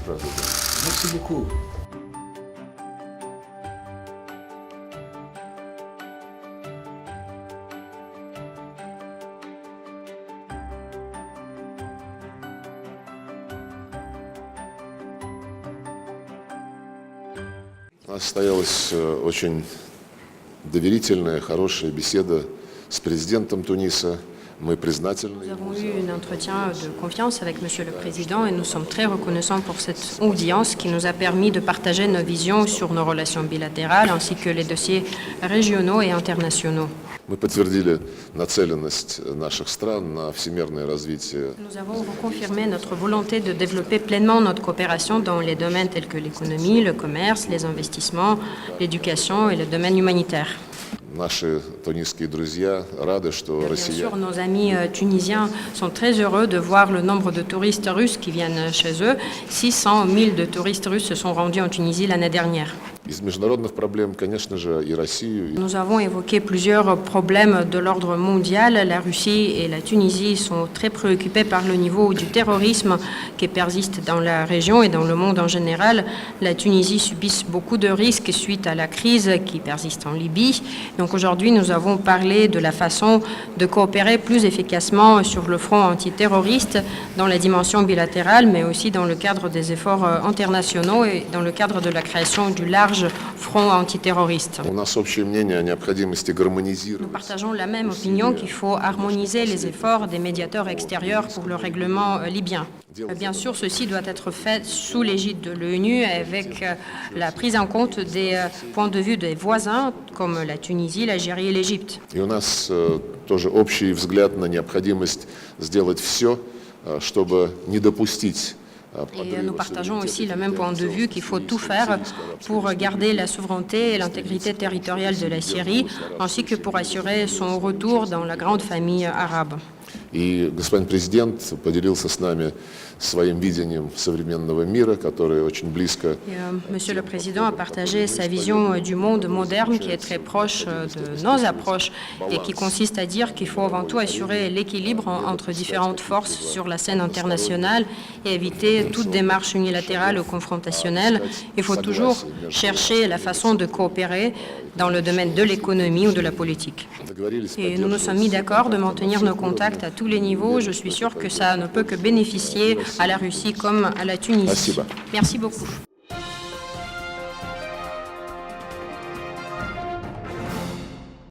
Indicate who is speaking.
Speaker 1: правда. Merci beaucoup.
Speaker 2: У нас состоялась очень доверительная, хорошая беседа с президентом Туниса. Мы признательны.
Speaker 3: Nous avons eu un entretien de confiance avec Monsieur le Président et nous sommes très reconnaissants pour cette audience qui nous a permis de partager nos visions sur nos relations bilatérales ainsi que les dossiers régionaux et internationaux.
Speaker 2: Мы подтвердили нацеленность наших стран на всемирное развитие.
Speaker 3: Nous avons reconfirmé notre volonté de développer pleinement notre coopération dans les domaines tels que l'économie, le commerce, les investissements, l'éducation et le domaine humanitaire.
Speaker 2: Наши тунисские друзья рады, что
Speaker 3: Bien
Speaker 2: Россия
Speaker 3: sûr, nos amis tunisiens sont très heureux de voir le nombre de touristes russes qui viennent chez eux. 600 000 de touristes russes se sont rendus en Tunisie l'année dernière.
Speaker 2: из международных проблем, конечно же, и Россию.
Speaker 3: Nous avons évoqué plusieurs problèmes de l'ordre mondial. La Russie et la Tunisie sont très préoccupées par le niveau du terrorisme qui persiste dans la région et dans le monde en général. La Tunisie subit beaucoup de risques suite à la crise qui persiste en Libye. Donc aujourd'hui, nous avons parlé de la façon de coopérer plus efficacement sur le front antiterroriste dans la dimension bilatérale, mais aussi dans le cadre des efforts internationaux et dans le cadre de la création du large front antiterroriste.
Speaker 2: У нас общее мнение о необходимости
Speaker 3: Nous
Speaker 2: гармонизировать
Speaker 3: partageons la même opinion qu'il faut harmoniser les efforts des médiateurs extérieurs pour le règlement libyen. Bien sûr, ceci doit être fait sous l'égide de l'ONU avec la prise en compte des points de vue des voisins comme la Tunisie, l'Algérie et l'Égypte.
Speaker 2: И у нас тоже общий взгляд на необходимость сделать все, чтобы не допустить.
Speaker 3: Et nous partageons aussi le même point de vue qu'il faut tout faire pour garder la souveraineté et l'intégrité territoriale de la Syrie, ainsi que pour assurer son retour dans la grande famille arabe.
Speaker 2: И господин президент поделился с нами своим видением современного мира, которое очень близко.
Speaker 3: Monsieur le Président a partagé sa vision du monde moderne qui est très proche de nos approches et qui consiste à dire qu'il faut avant tout assurer l'équilibre entre différentes forces sur la scène internationale et éviter toute démarche unilatérale ou confrontationnelle. Il faut toujours chercher la façon de coopérer dans le domaine de l'économie ou de la politique. Et nous nous sommes mis d'accord de maintenir nos contacts à tous les niveaux. Je suis sûr que ça ne peut que bénéficier à la Russie comme à la Tunisie. Merci beaucoup.